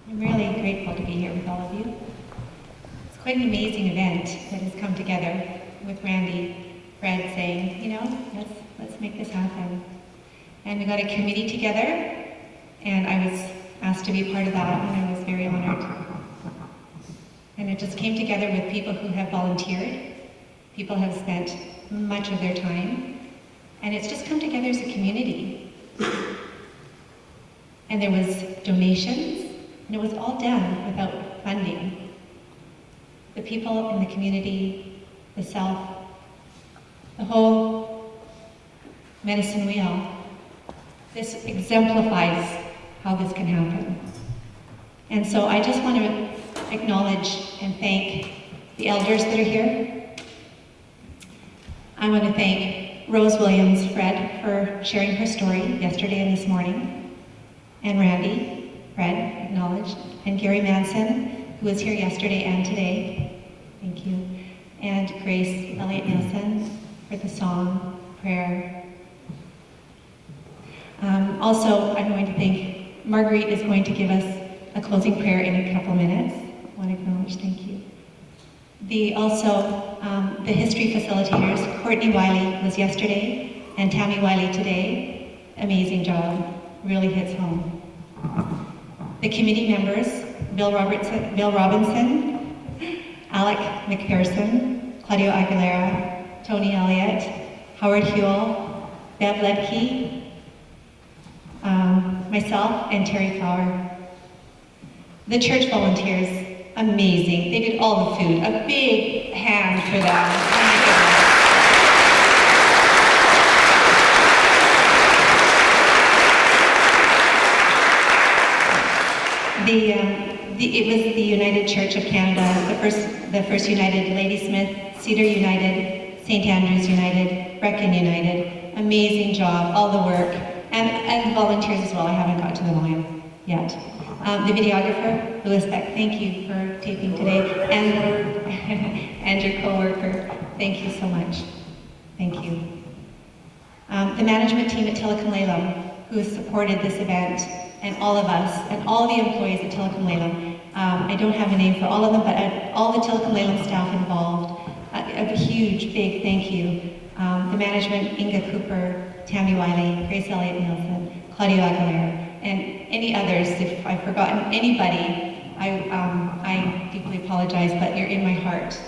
I'm really grateful to be here with all of you. It's quite an amazing event that has come together with Randy, Fred saying, you know, let's make this happen. And we got a committee together, and I was asked to be part of that, and I was very honored. And it just came together with people who have volunteered, people have spent much of their time, and it's just come together as a community. And there was donations, and it was all done without funding. The people in the community, the self, the whole medicine wheel, this exemplifies how this can happen. And so I just want to acknowledge and thank the elders that are here. I want to thank Rose Williams, Fred, for sharing her story yesterday and this morning, and Randy, Fred, acknowledged, and Gary Manson, who was here yesterday and today, thank you, and Grace Elliott Nielsen for the song, prayer. Also, I'm going to thank Marguerite is going to give us a closing prayer in a couple minutes. I want to acknowledge, thank you. The history facilitators, Courtney Wiley was yesterday, and Tammy Wiley today. Amazing job, really hits home. The committee members, Bill Robinson, Alec McPherson, Claudio Aguilera, Tony Elliott, Howard Huell, Bev Ledke, myself, and Terry Flower. The church volunteers, amazing. They did all the food. A big hand for them. It was the United Church of Canada, the first United, Ladysmith, Cedar United, St. Andrews United, Brecon United. Amazing job, all the work, and volunteers as well. I haven't got to them all yet. The videographer, Louis Beck, thank you for taping today, and your co-worker, thank you so much. Thank you. The management team at Tillicum Lalem, who has supported this event, and all of us, and all the employees at Tillicum Lalem. I don't have a name for all of them, but all the Tillicum Lalem staff involved, a huge, big thank you. The management, Inga Cooper, Tammy Wiley, Grace Elliott Nielsen, Claudio Aguilera, and any others. If I've forgotten anybody, I deeply apologize, but you're in my heart.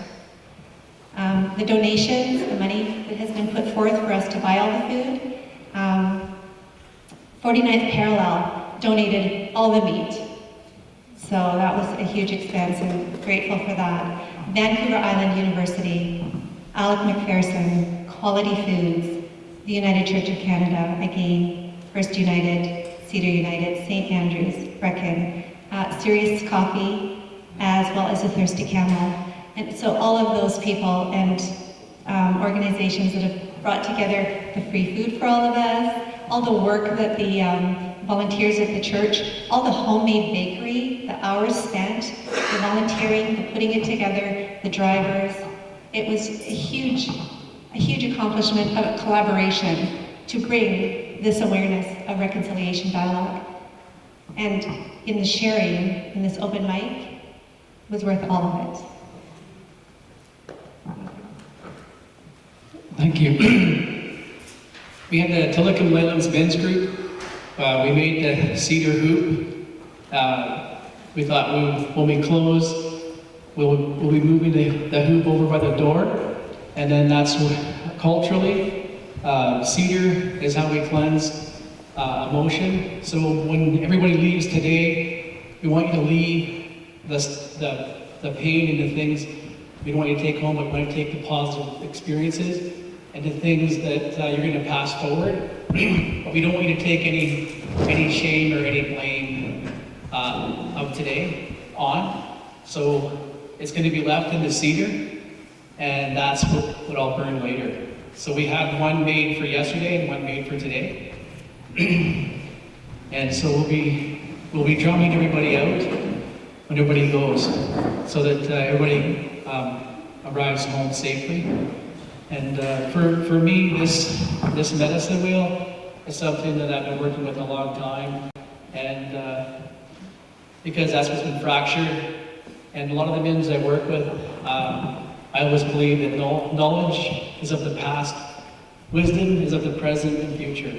The donations, the money that has been put forth for us to buy all the food, 49th Parallel donated all the meat. So that was a huge expense, and grateful for that. Vancouver Island University, Alec McPherson, Quality Foods, the United Church of Canada, again, First United, Cedar United, St. Andrews, Brecon, Serious Coffee, as well as the Thirsty Camel. And so all of those people and organizations that have brought together the free food for all of us, all the work that the volunteers at the church, all the homemade bakery, the hours spent, the volunteering, the putting it together, the drivers. It was a huge accomplishment of collaboration to bring this awareness of reconciliation dialogue. And in the sharing, in this open mic, was worth all of it. Thank you. We had the Tillicum Lalem's men's group. We made the cedar hoop. We thought when we close, we'll be moving the hoop over by the door. And then that's culturally, cedar is how we cleanse emotion. So when everybody leaves today, we want you to leave the pain and the things we don't want you to take home, but we want you to take the positive experiences and the things that you're going to pass forward. But we don't want you to take any shame or any blame of today on. So it's going to be left in the cedar, and that's what I'll burn later. So we had one made for yesterday and one made for today. And so we'll be drumming everybody out when everybody goes, so that everybody arrives home safely. And for me, this medicine wheel is something that I've been working with a long time, and because that's what's been fractured. And a lot of the men I work with, I always believe that knowledge is of the past, wisdom is of the present and future.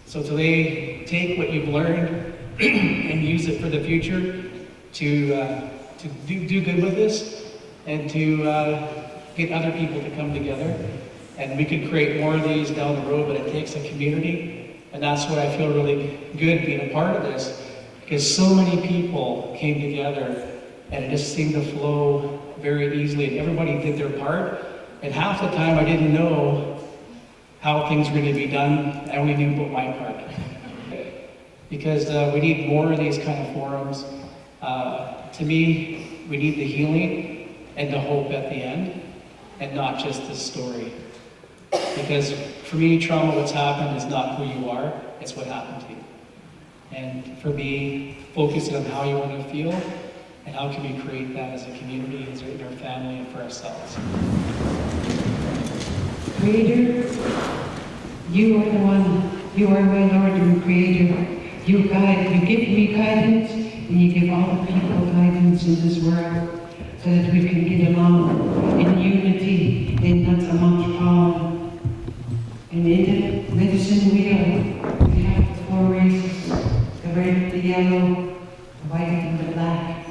So today, take what you've learned and use it for the future to do good with this, and to get other people to come together. And we could create more of these down the road, but it takes a community. And that's what I feel really good being a part of this, because so many people came together and it just seemed to flow very easily, and everybody did their part. And half the time I didn't know how things were going to be done. I only knew about my part. Because we need more of these kind of forums. To me, we need the healing and the hope at the end, and not just the story. Because for me, trauma, what's happened is not who you are, it's what happened to you. And for me, focusing on how you want to feel, and how can we create that as a community, as in our family, and for ourselves. Creator, you are the one, you are my Lord and Creator. You guide, you give me guidance, and you give all the people guidance in this world, so that we can get along in unity and not so much problem. And in the medicine wheel, we have the 4 races, the red, the yellow, the white, and the black.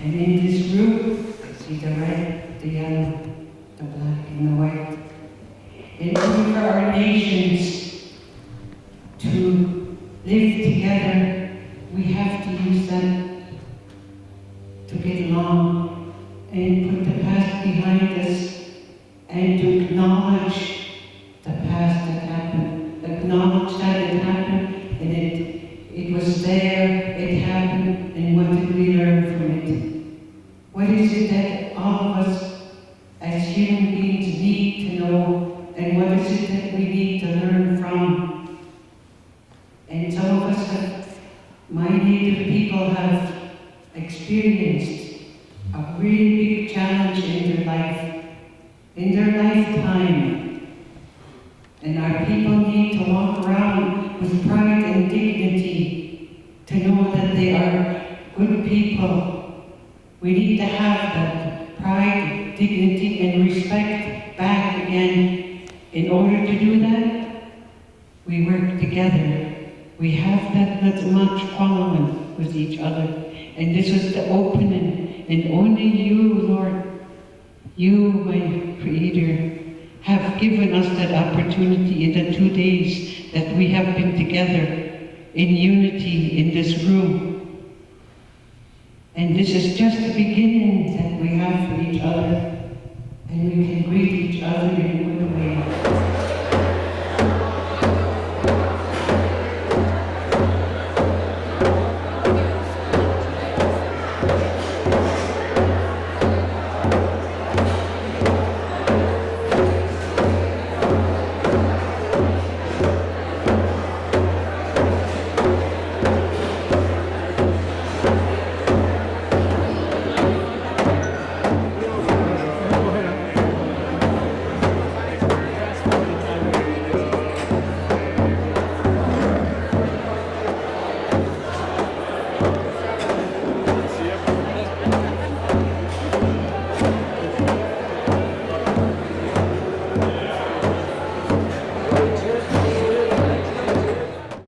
And in this group, see the red, the yellow, the black, and the white. In order for our nations to live together, we have to use that to get along and put the past behind us and to acknowledge the past that happened. Acknowledge that it happened and it was there, it happened, and what did we learn from it? What is it that all of us as human beings need to know, and what is it that we need to learn from? And some of us have, my Native people have experienced a really big challenge in their life, in their lifetime. And our people need to walk around with pride and dignity, to know that they are good people. We need to have that pride, dignity, and respect back again. In order to do that, we work together. We have that not much following with each other. And this is the opening. And only you, Lord, you, my Creator, have given us that opportunity in the 2 days that we have been together in unity in this room. And this is just the beginning that we have for each other. And we can greet each other in a good way.